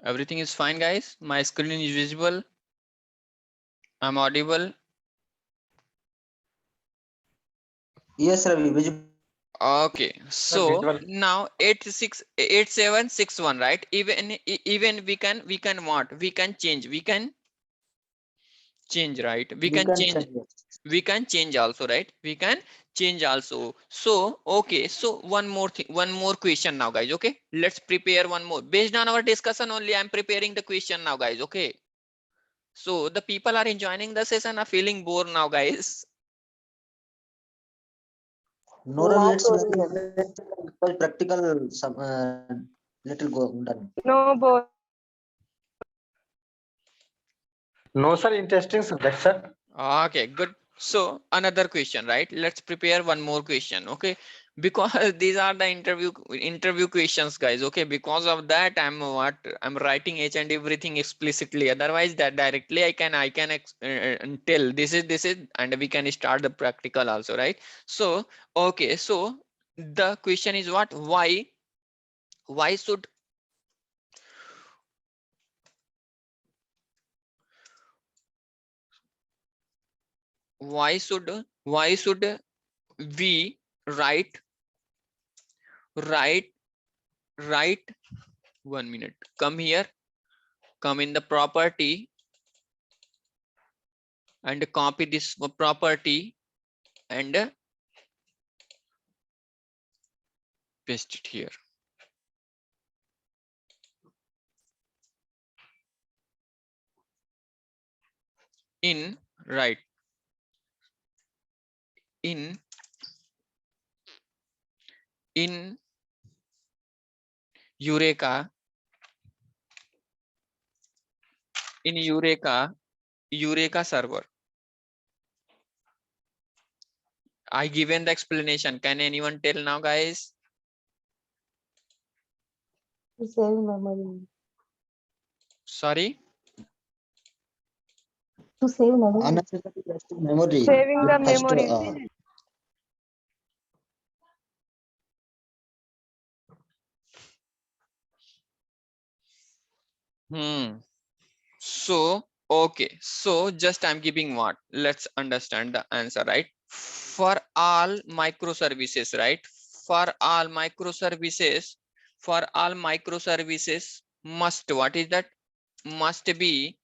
Everything is fine, guys. My screen is visible. I'm audible. Yes, Ravi, visible. Okay, Sir, so visual. now 8761, right? Even we can what? We can change. We can change, right? We We can can change. check it. We can change also, right? We can change also. So okay, so one more thing, one more question now, guys. Okay, let's prepare one more based on our discussion only. I'm preparing the question now, guys. Okay, so the people are enjoying the session, are feeling bored now, guys. Nora, Not let's only. practical some little go done. No, boy. No, sir. Interesting subject, sir. Okay, good. So another question, right? Let's prepare one more question. Okay, because these are the interview questions, guys. Okay, because of that I'm writing each and everything explicitly. Otherwise, that directly tell this is and we can start the practical also, right? So okay, so the question is what? Why should why should we write write write 1 minute, come here, come in the property and copy this property and paste it here. In right in Eureka in Eureka server. I given the explanation. Can anyone tell now, guys? To save memory. Sorry. To save memory. Unnecessary memory. Saving the First, memory. So okay, so just I'm giving what? Let's understand the answer, right? For all microservices, right? For all microservices, must, what is that? Must be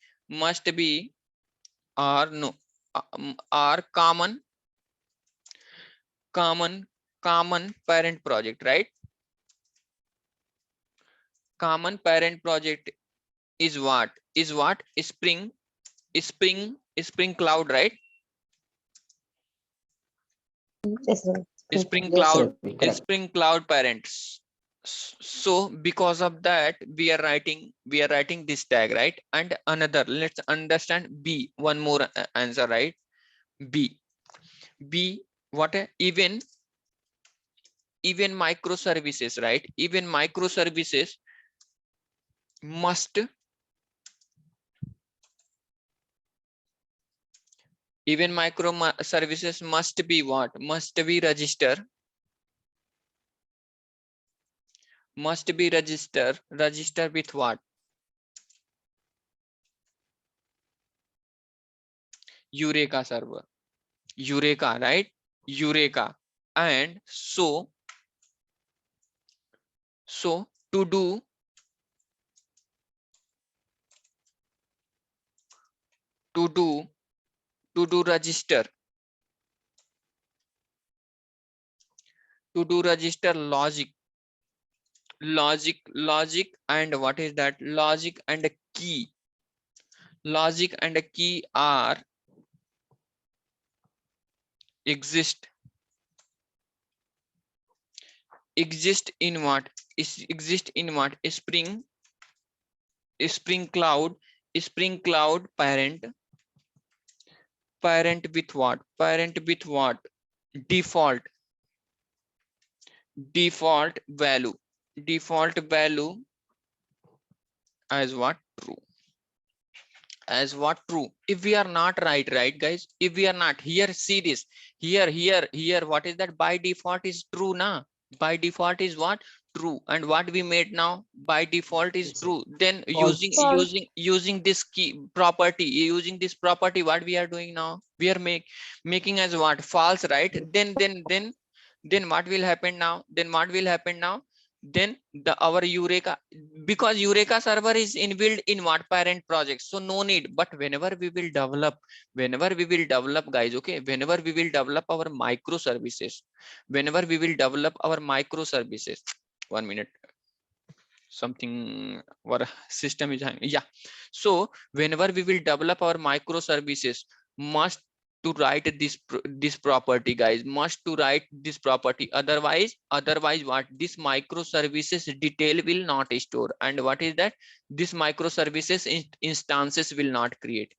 or no or common parent project, right? Common parent project is what? Spring Cloud, right? Yes, sir. Spring yes, Cloud, Ravi, correct. Spring Cloud parents. So because of that, we are writing this tag, right? And another, let's understand B. One more answer, right? B. What? Even microservices, right? Even microservices must services must be what? Must be register with what? Eureka server. Eureka, right? Eureka. And so to do to do register logic and what is that? Logic and key are exist in what? Exist in what? Spring Cloud parent with what? Default value as what? True. As what? True. If we are not right guys, if we are not here, see this here, what is that? By default is true, na? By default is what? true, and what we made now by default is It's true. Then false. False. using this key property, using this property, what we are doing now, we are making as what, false, right? Then what will happen now? Then the our Eureka, because Eureka server is inbuilt in what, parent project, so no need. But whenever we will develop guys, okay, whenever we will develop our microservices, one minute, something, our system is hanging. Yeah, so whenever we will develop our microservices, must to write this property, guys, must to write this property. Otherwise what, this microservices detail will not store. And what is that? This microservices instances will not create.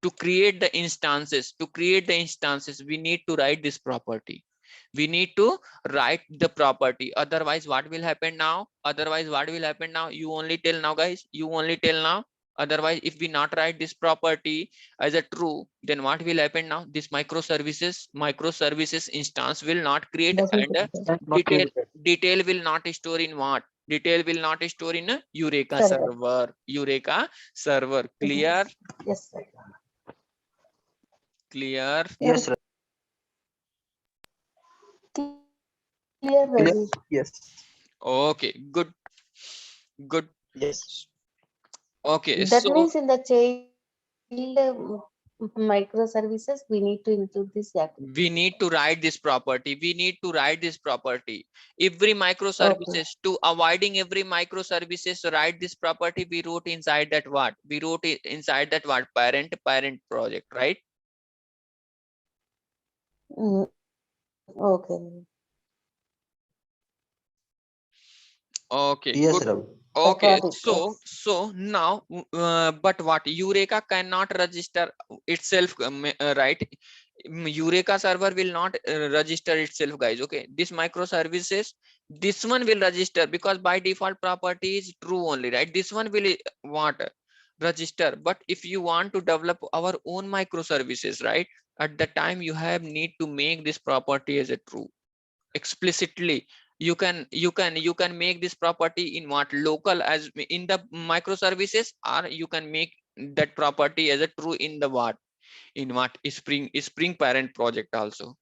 To create the instances, we need to write this property. We need to write the property. Otherwise what will happen now? You only tell now, guys, otherwise if we not write this property as a true, then what will happen now? This microservices instance will not create, Doesn't and exist. Not detail created. detail will not store in what? Detail will not store in a Eureka Server. server. Clear? Yes, sir. Clear? Yes, Ravi. Clear, Clear? Ravi. Yes. Okay, good. Yes. Okay, That so means in the child microservices, we need to include this activity. we need to write this property. Every microservices, to avoiding every microservices, write this property. We wrote inside that what? Parent project, right? Mm, okay. Okay, Yes, good. Ravi. Okay, Got it. so Yes. now, but what, Eureka cannot register itself, right? Eureka server will not register itself, guys. Okay, this microservices, this one will register, because by default property is true only, right? This one will what, register. But if you want to develop our own microservices, right, at the time you have need to make this property as a true explicitly. You can make this property in what, local, as in the microservices, or you can make that property as a true in the what, spring parent project also.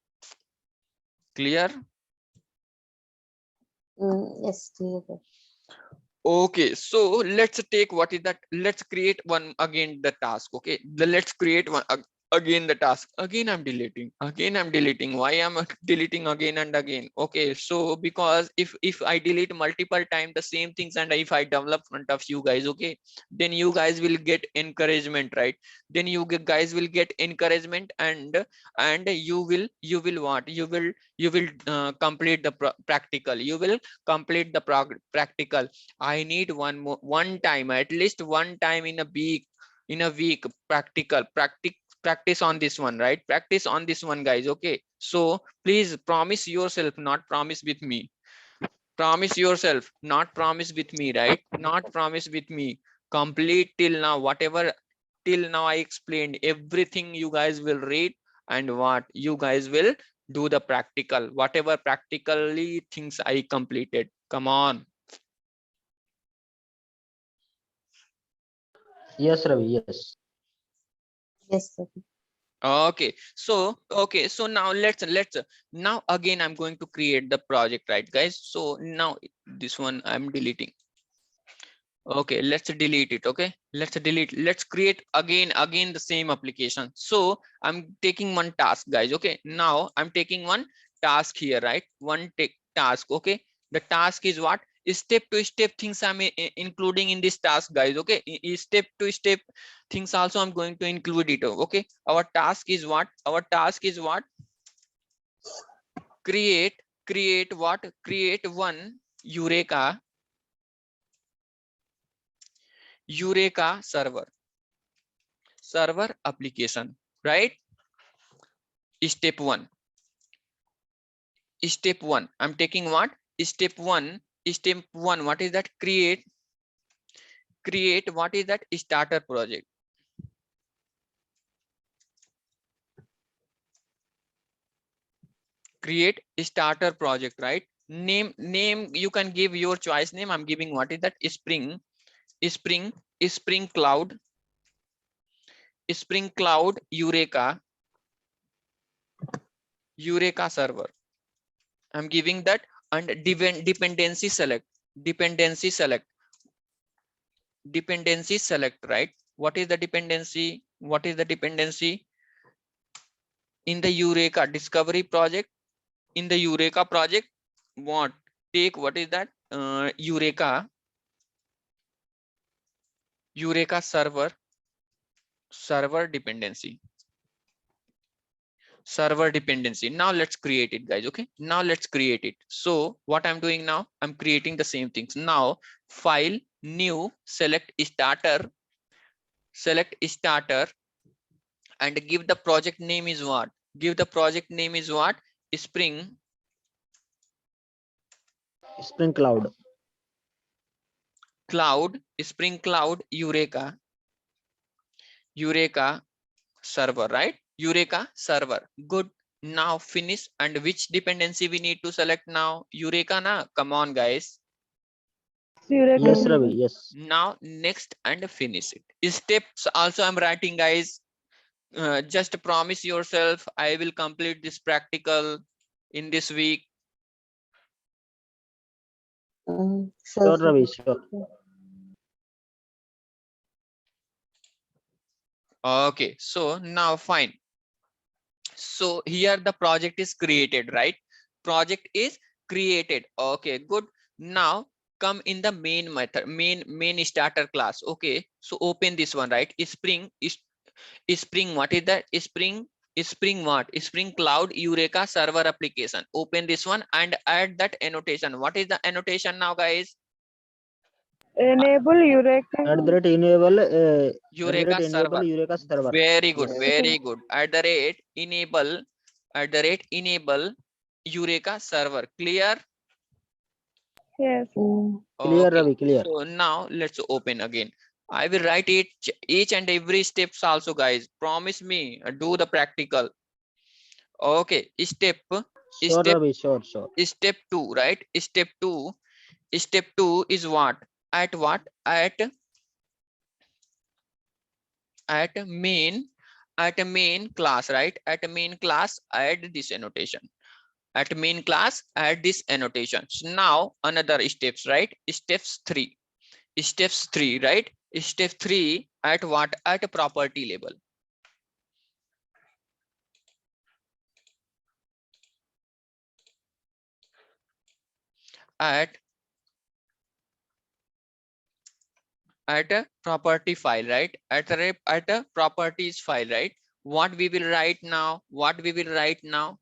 Clear? Yes, clear. Okay, so let's take, what is that, let's create one again the task. Okay, let's create one again the task. Again I'm deleting. Why am I deleting again and again? Okay, so because if I delete multiple times the same things, and if I develop front of you guys, okay, then you guys will get encouragement, right? Then guys will get encouragement, and you will what, you will complete the practical. You will complete the practical. I need one time, at least one time in a week, practice on this one, right? Practice on this one, guys. Okay, so please promise yourself, not promise with me. Promise yourself, not promise with me, right? Not promise with me. Complete till now, whatever till now I explained, everything you guys will read, and what, you guys will do the practical, whatever practically things I completed. Come on. Yes, Ravi. Yes. Yes, sir. Okay, so now let's now again I'm going to create the project, right, guys? So now this one I'm deleting. Okay, let's delete it. Okay, let's create again the same application. So I'm taking one task, guys. Okay, now I'm taking one task here, right? One task. Okay, the task is what, step to step things I'm including in this task, guys. Okay, step to step things also I'm going to include it. Okay, our task is what, create one Eureka server application, right? Step one I'm taking what, step one what is that, create what is that, starter project. Create a starter project, right? Name you can give your choice name. I'm giving what is that? Spring Cloud Eureka server. I'm giving that. And dependency select, right? What is the dependency? In the Eureka discovery project, what take, what is that? Eureka server dependency. Now let's create it, guys. Okay, now let's create it. So what I'm doing now, I'm creating the same things. Now file, new, select starter, and give the project name is what? Spring Cloud. Eureka server, right? Eureka server. Good. Now finish. And which dependency we need to select now? Eureka na? Come on, guys. Yes, Ravi. Yes. Now next and finish it. Steps also I'm writing, guys. Just promise yourself I will complete this practical in this week. Sure, Ravi. Sure. Okay, so now fine. So here the project is created, right? Project is created. Okay, good. Now come in the main method, main starter class. Okay, so open this one, right? Spring what is that? Spring what? Spring Cloud Eureka server application. Open this one and add that annotation. What is the annotation now, guys? Enable Eureka. Enable Eureka server. Eureka server. Very good, Yes. very good. Enable Eureka server. Clear? Yes. Clear, Okay. Ravi, clear. So now let's open again. I will write each and every steps also, guys. Promise me, do the practical. Okay, step Sure, Ravi, sure. step 2, right? Step 2 is what? At main class, right? At main class, add this annotation. At main class, add this annotation. So now another steps, right? Steps 3, right? Step 3 at what? At a property label. At a property file, right? At a properties file, right? What we will write now?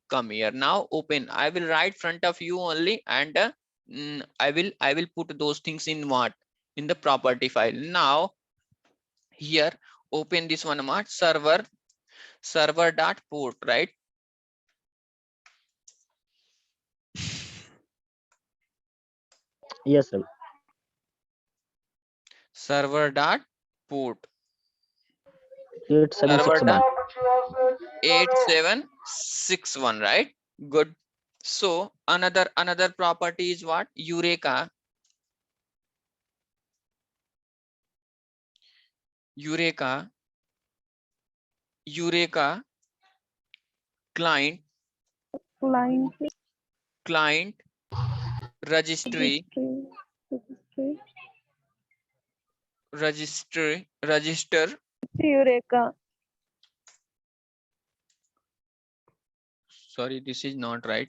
Come here. Now open. I will write front of you only, and I will put those things in what? In the property file. Now here open this one, server dot port, right? Yes, Ravi. Server dot port. 8761. right? Good. So another property is what? Eureka client registry register. Eureka. Sorry, this is not right.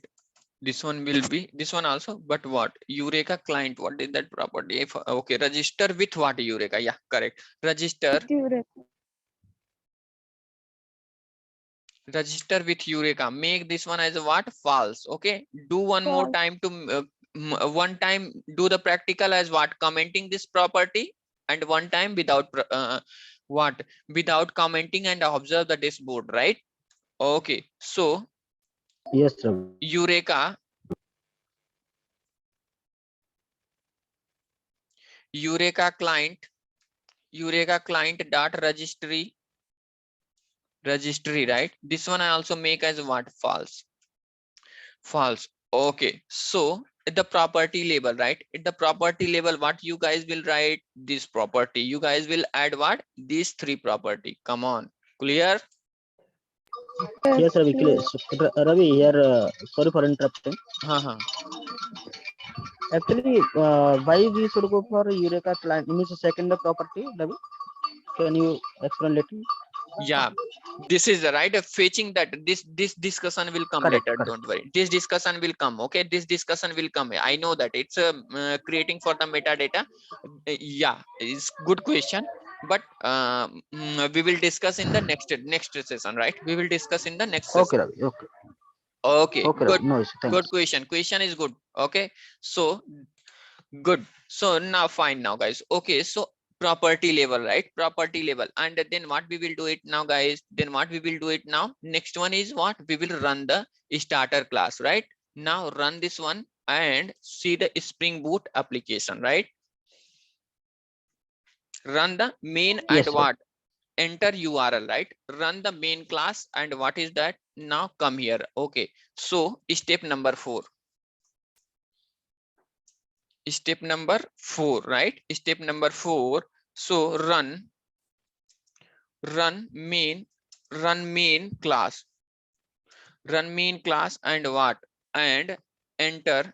This one will be this one also, but what? Eureka client, what is that property? If, okay, register with what? Eureka, yeah, correct. Register with Eureka. Make this one as a what? False. Okay, do one more time to one time do the practical as what? Commenting this property, and one time without what? Without commenting, and observe the dashboard, right? Okay, so Yes, Ravi. Eureka client dot registry, right? This one I also make as what? False. Okay, so at the property label, right? At the property label, what you guys will write? This property. You guys will add what? These three property. Come on, clear? Yes, Ravi, clear. So, Ravi, here, sorry for interrupting. Uh-huh. Actually, why we should go for Eureka client? Means the second property, Ravi. Can you explain little? Yeah, this is the right fetching that this discussion will come Correct, later. correct. Don't worry, this discussion will come. Okay, this discussion will come. I know that it's creating for the metadata. Yeah, it's good question, but we will discuss in the next session, right? We will discuss in the next Okay, session. Ravi. Okay, Okay, okay, good. Ravi. No issue. Thanks. Good question is good. Okay, so good. So now fine now, guys. Okay, so property level, right? Property level. And then what we will do it now, guys? Then what we will do it now? Next one is what? We will run the starter class, right? Now run this one and see the Spring Boot application, right? Run the main and Yes, sir. what? Enter URL, right? Run the main class and what is that? Now come here. Okay, so step number 4. Step number 4, right? Step number 4. So run main class. Run main class and what? And enter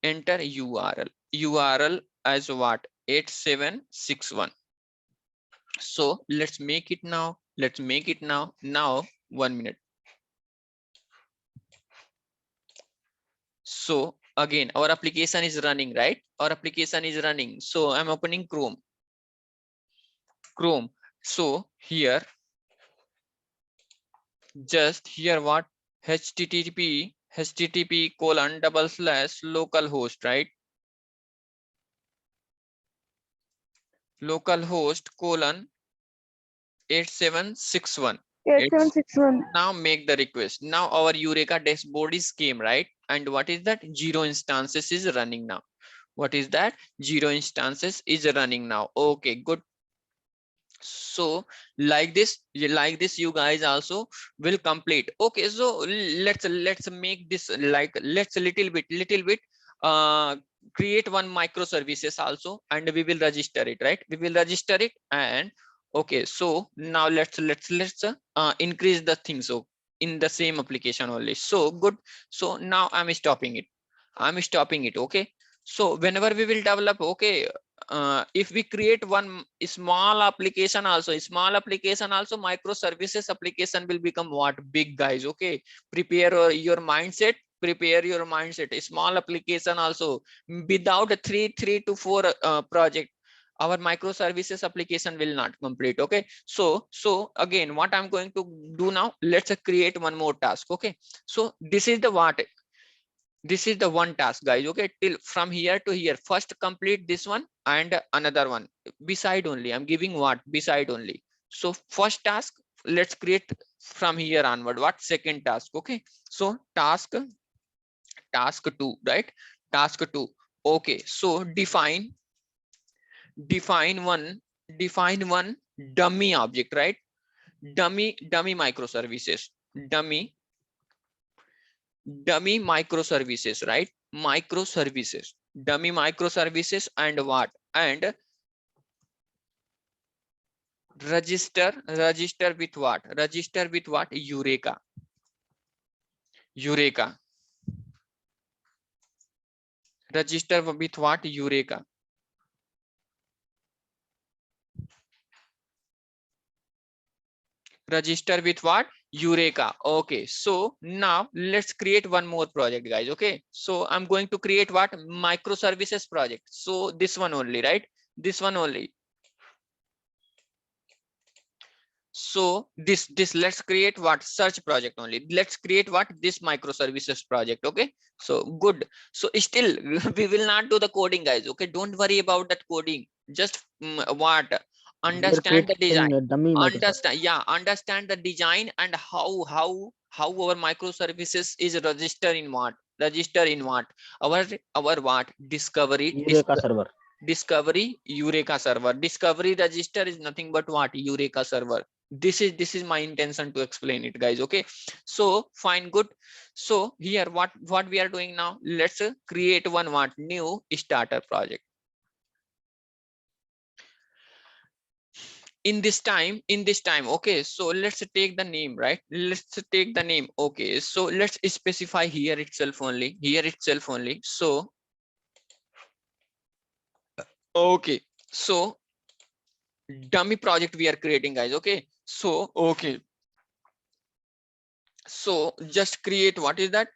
URL. URL as what? 8761. So let's make it now. Let's make it now. Now 1 minute. So again, our application is running, right? Our application is running. So I'm opening Chrome. So here, just here what? http :/localhost, right? Localhost : 8761. 8761. Now make the request. Now our Eureka dashboard is came, right? And what is that? 0 instances is running now. What is that? 0 instances is running now. Okay, good. So like this you guys also will complete. Okay, so let's make this like let's little bit create one microservices also, and we will register it, right? We will register it. And okay, so now let's increase the thing, so in the same application only. So good. So now I'm stopping it. Okay, so whenever we will develop, okay, if we create one small application also, microservices application will become what? Big, guys. Okay, prepare your mindset. A small application also, without a 3 to 4 project, our microservices application will not complete. Okay, so again, what I'm going to do now, let's create one more task. Okay, so this is the what? This is the one task, guys. Okay, till from here to here, first complete this one and another one beside only. I'm giving what? Beside only. So first task, let's create from here onward. What? Second task. Okay, so task 2, right? Task 2. Okay, so define one dummy object, right? Dummy microservices. Dummy microservices, right? Dummy microservices and what? And register with what? Eureka. Register with what? Eureka. Register with what? Eureka. Okay, so now let's create one more project, guys. Okay, so I'm going to create what? Microservices project. So this one only, right? This one only. So this let's create what? Search project only. Let's create what? This microservices project. Okay, so good. So still we will not do the coding, guys. Okay, don't worry about that coding. Just what? Understand the design. Dummy microservice. Understand the design and how our microservices is registered in what? Our what? Eureka server. Discovery Eureka server. Discovery register is nothing but what? Eureka server. This is my intention to explain it, guys. Okay, so fine, good. So here what we are doing now, let's create one new starter project. In this time, okay, so let's take the name, right? Let's take the name. Okay, so let's specify here itself only, so okay, so dummy project we are creating, guys. Okay, so okay, so just create, what is that,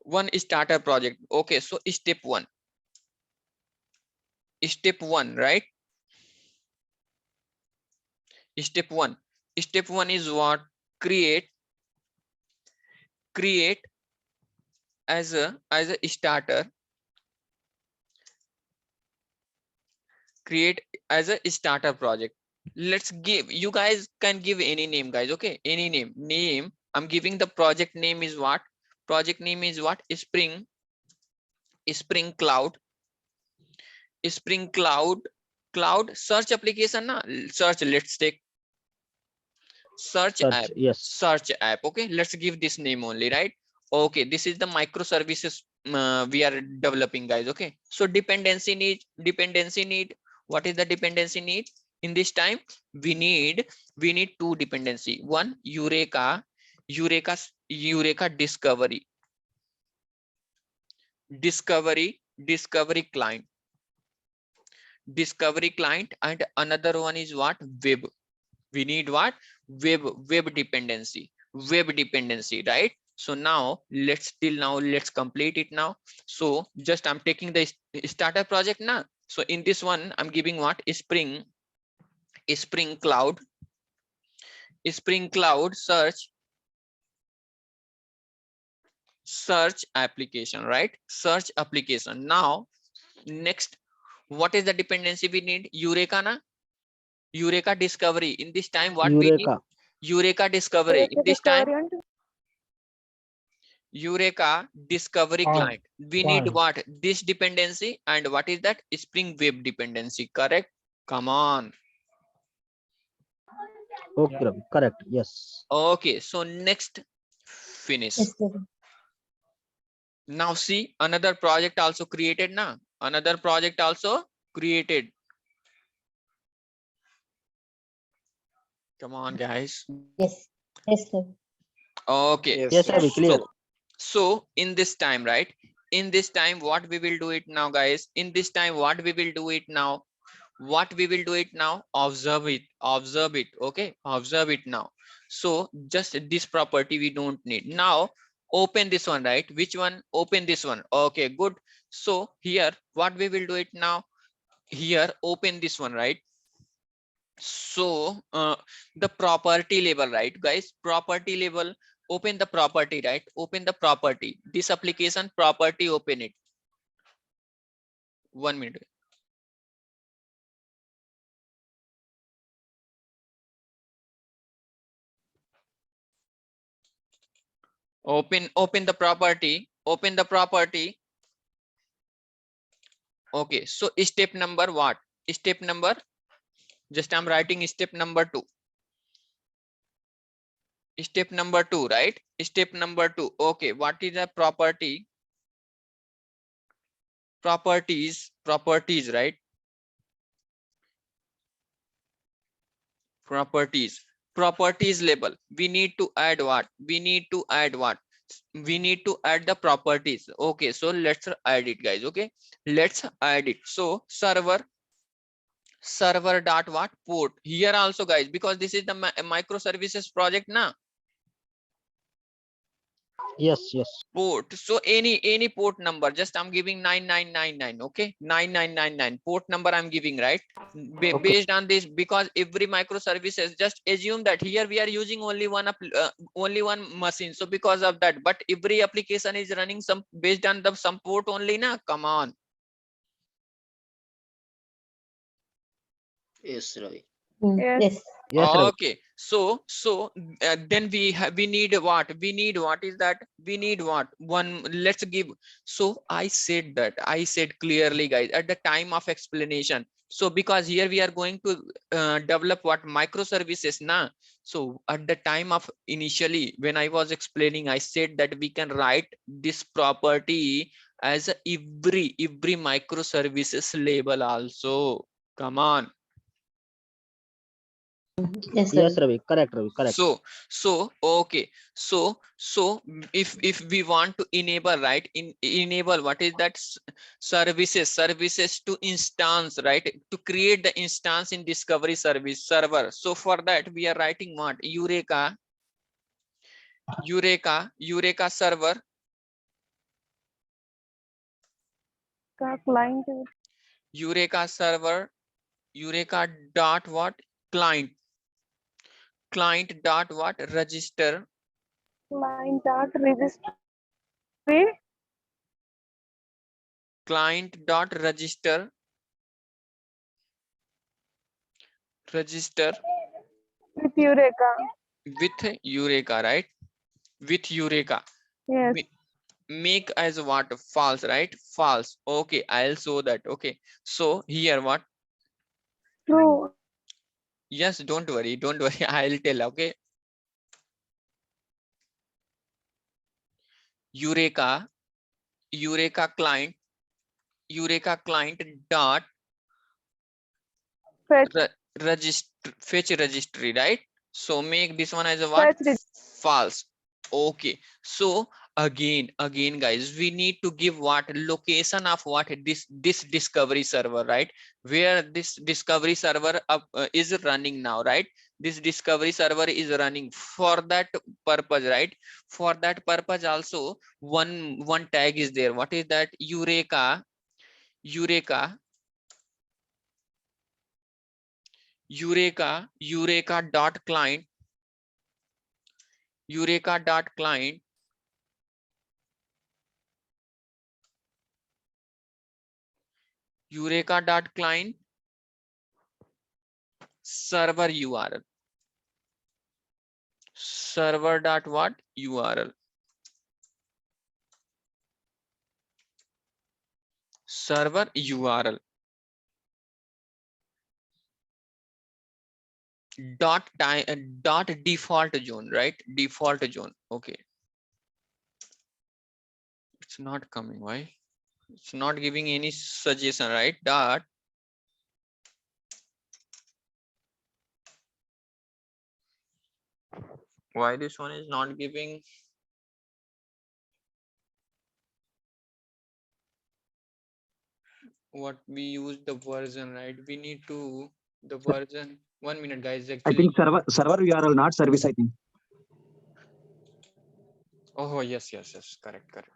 one starter project. Okay, so step one, right? Step one is what? Create as a starter, create as a starter project. Let's give, you guys can give any name, guys. Okay, any name. I'm giving the project name is what? Project name is what? Spring Cloud, Cloud search application na, search. Let's take search app, Yes. okay, let's give this name only, right? Okay, this is the microservices we are developing, guys. Okay, so dependency need, what is the dependency need? In this time we need two dependency. One, Eureka discovery client, and another one is what? Web. We need what? Web dependency, right? So now let's complete it now. So just I'm taking the starter project now. So in this one I'm giving what? Spring Cloud search application, right? Search application. Now next, what is the dependency we need? Eureka discovery. In this time what we need? Eureka discovery. In this time Eureka discovery client. We need what? This dependency, and what is that? Spring Web dependency, correct? Come on. Okay, Ravi, correct. Yes. Okay, so next, finish. Yes, Ravi. Now see, another project also created now. Another project also created. Come on, guys. Yes, Ravi. Okay. Yes, Ravi, clear. So in this time, right? In this time, what we will do it now, guys? In this time, what we will do it now? Observe it. Okay, observe it now. So just this property we don't need. Now open this one, right? Which one? Open this one. Okay, good. So here what we will do it now? Here open this one, right? So the property label, right, guys? Property label. Open the property, right? Open the property. This application property, open it. 1 minute. Open the property. Okay, so step number what? Step number, just I'm writing step number 2. Step number 2, right? Step number 2. Okay, what is the property? Properties, right? Properties label. We need to add what? We need to add the properties. Okay, so let's add it, guys. Okay, let's add it. So server dot what? Port. Here also, guys, because this is the microservices project now. Yes. Port. So any port number, just I'm giving 9999. Okay, 9999 port number I'm giving, right? Based on this, because every microservices, just assume that here we are using only one machine. So because of that, but every application is running some based on the some port only na. Come on. Yes, Ravi. Yes. Yes, Ravi. Okay, so then we need what? We need what is that? We need what? One, let's give. So I said clearly, guys, at the time of explanation, So because here we are going to develop what microservices now. So at the time of initially when I was explaining, I said that we can write this property as every microservices label also. Come on. Yes, sir. Yes, Ravi. Correct, Ravi. Correct. So okay, so if we want to enable, right, enable what is that, services to instance, right, to create the instance in discovery service server. So for that we are writing what? Eureka server, client Eureka server, Eureka dot what, client dot what, register, client dot registry client dot register with Eureka. with Eureka, right, with Eureka. Yes, Make as what? False, right? False. Okay, I'll show that. Okay, so here what? true. Yes, don't worry, I'll tell. Okay, Eureka client dot Fetch, register, fetch registry, right? So make this one as a what? fetch False. Okay, so again guys, we need to give what? Location of what? This discovery server, right? Where this discovery server is running now, right? This discovery server is running. For that purpose, right, for that purpose also one tag is there. What is that? Eureka dot client, Eureka dot client server URL, server dot what, URL, server URL dot dot default zone, right? Default zone. Okay, it's not coming. Why? It's not giving any suggestion, right? Dot why this one is not giving? What we use the version, right? We need to the version. 1 minute, guys. I Actually, think server URL, not service, I think. oh yes, correct.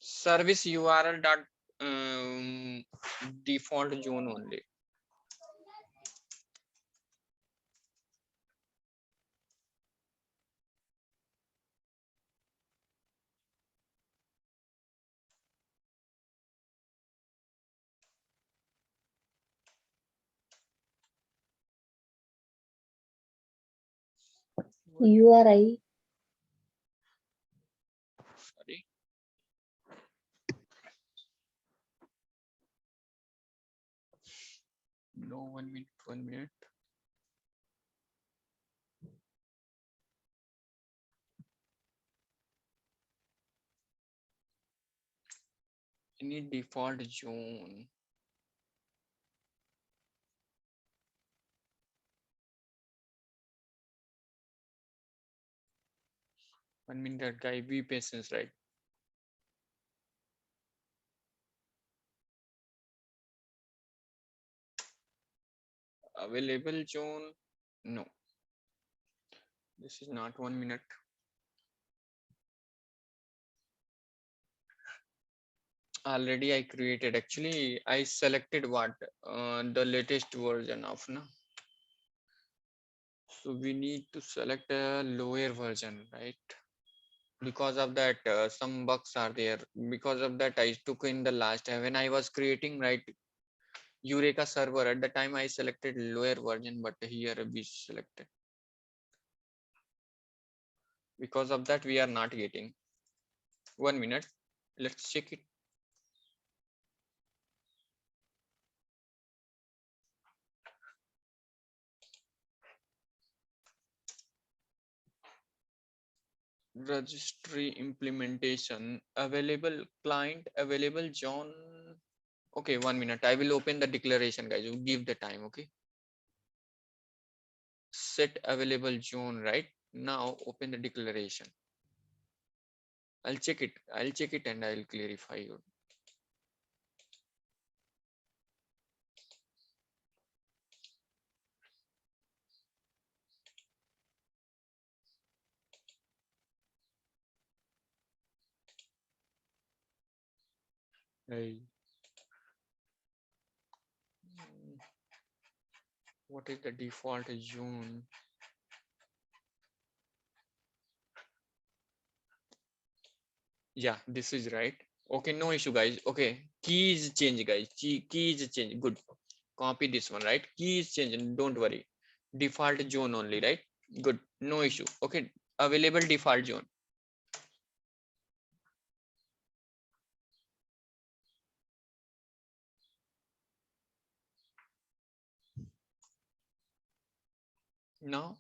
Service URL dot default zone only. URI. Sorry. No, 1 minute, 1 minute. Any default zone. One minute, guy, be patient, right? Available zone. No, this is not 1 minute. Already I created. Actually, I selected what? The latest version of no. So we need to select a lower version, right? Because of that, some bugs are there. Because of that, I took in the last when I was creating, right, Eureka server. At the time I selected lower version, but here we selected. Because of that, we are not getting. 1 minute. Let's check it. Registry implementation available client available John. Okay, 1 minute. I will open the declaration, guys. You give the time. Okay. Set available zone, right? Now open the declaration. I'll check it. I'll check it and I'll clarify you. Hey. What is the default zone? Yeah, this is right. Okay, no issue, guys. Okay, key is change, guys. Key is change. Good. Copy this one, right? Key is changing. Don't worry. Default zone only, right? Good. No issue. Okay, available default zone. Now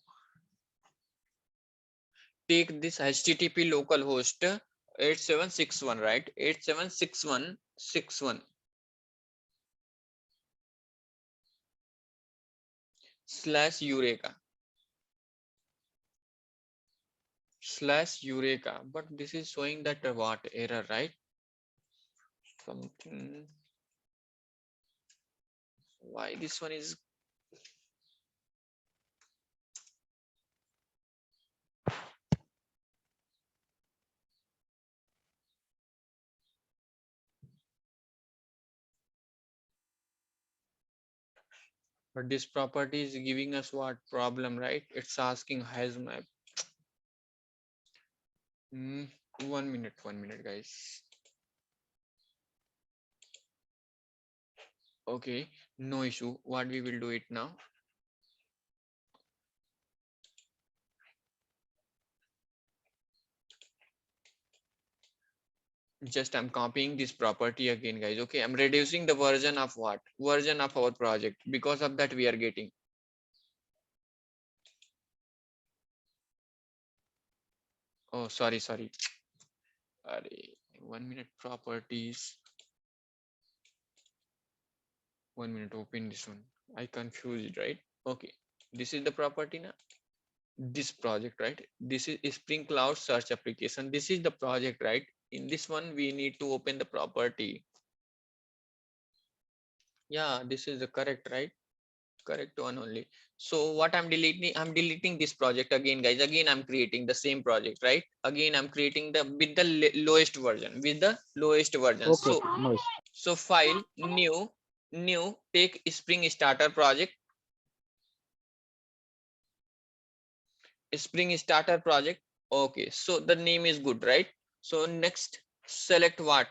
take this HTTP localhost 8761, right? 876161 slash Eureka, but this is showing that what error, right? Something. Why this one is but this property is giving us what problem, right? It's asking has map. 1 minute, guys. Okay, no issue. What we will do it now? Just I'm copying this property again, guys. Okay, I'm reducing the version of what? Version of our project. Because of that, we are getting. Oh, sorry. 1 minute properties. 1 minute, open this one. I confused, right? Okay, this is the property now. This project, right? This is Spring Cloud search application. This is the project, right? In this one, we need to open the property. Yeah, this is the correct, right? Correct one only. So what I'm deleting this project again, guys. Again, I'm creating the same project, right? Again, I'm creating the with the lowest version, Okay, So, no issue. so file new, take Spring Starter project. Spring Starter project. Okay, so the name is good, right? So next, select what?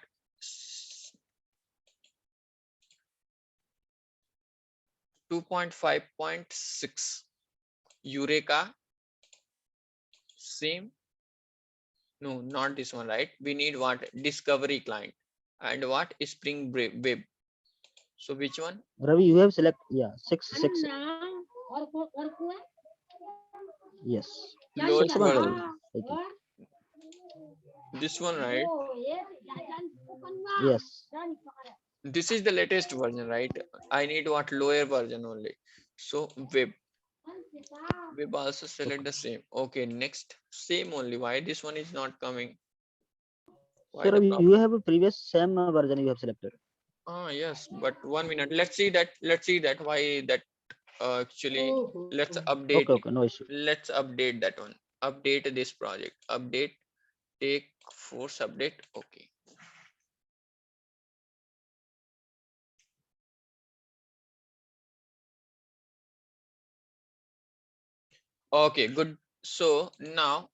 2.5.6 Eureka. Same. No, not this one, right? We need what? Discovery client and what? Spring Web. So which one? Ravi, you have select, yeah, 6. Yes. Lowest 6 months, version. I think. This one, right? Yes. This is the latest version, right? I need what? Lower version only. So web also select the same. Okay, next, same only. Why this one is not coming? Why So the Ravi, problem? you have a previous same version you have selected. Yes, but 1 minute. Let's see that why that actually let's update Okay, it. okay, no issue. Let's update that one. Update this project. Update, take force update. Okay. Okay, good. So now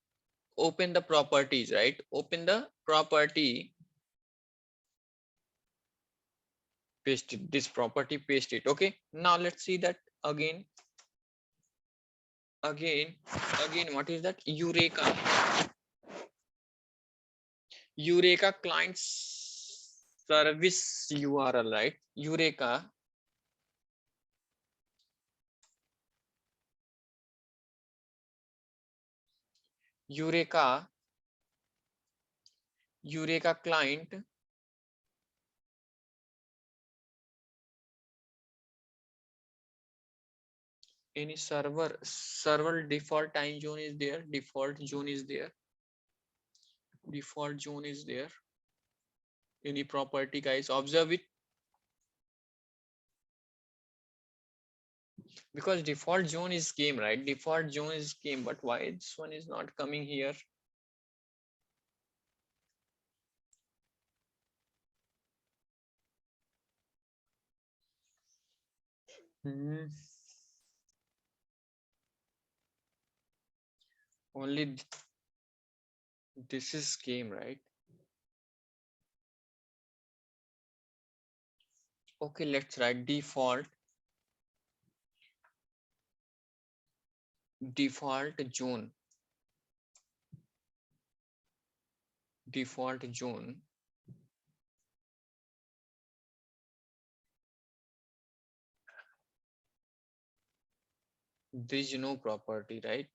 open the properties, right? Open the property, paste it, this property, paste it. Okay, now let's see that again. again, what is that? Eureka. Eureka client service URL, right? Eureka. Eureka client any server default time zone is there, default zone is there, any property, guys, observe it, because default zone is game, right? Default zone is game, but why this one is not coming here? Only this is game, right? Okay, let's write default zone, there is no property, right?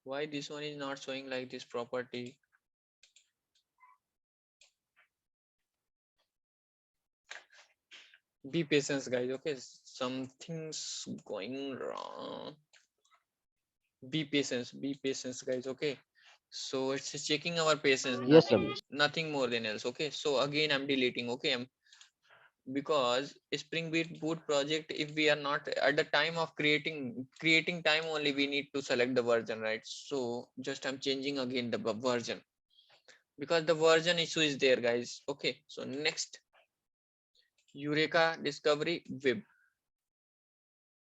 Why this one is not showing like this property? Be patient, guys. Okay, something's going wrong. Be patient, guys. Okay, so it's checking our patience. Yes, sir. Nothing more than else. Okay, so again I'm deleting. Okay, because Spring Boot project, if we are not at the time of creating time only, we need to select the version, right? So just I'm changing again the version, because the version issue is there, guys. Okay, so next, Eureka discovery web,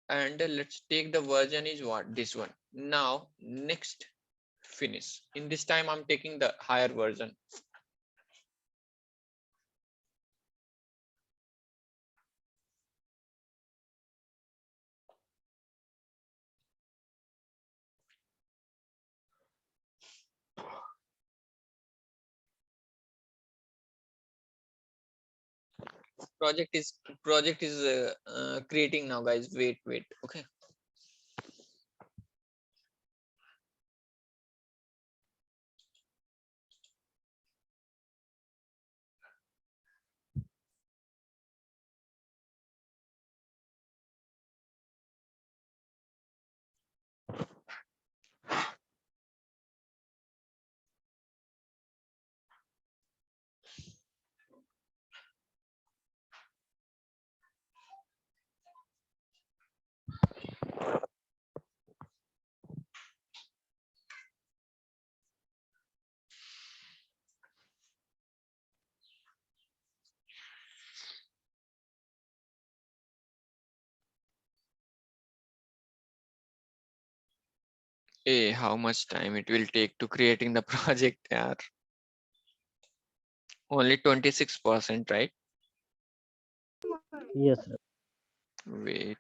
and let's take the version is what, this one. Now next, finish. In this time I'm taking the higher version. Project is creating now, guys. Wait. Okay, hey, how much time it will take to creating the project? Yeah, only 26%, right? Yes, sir. Wait.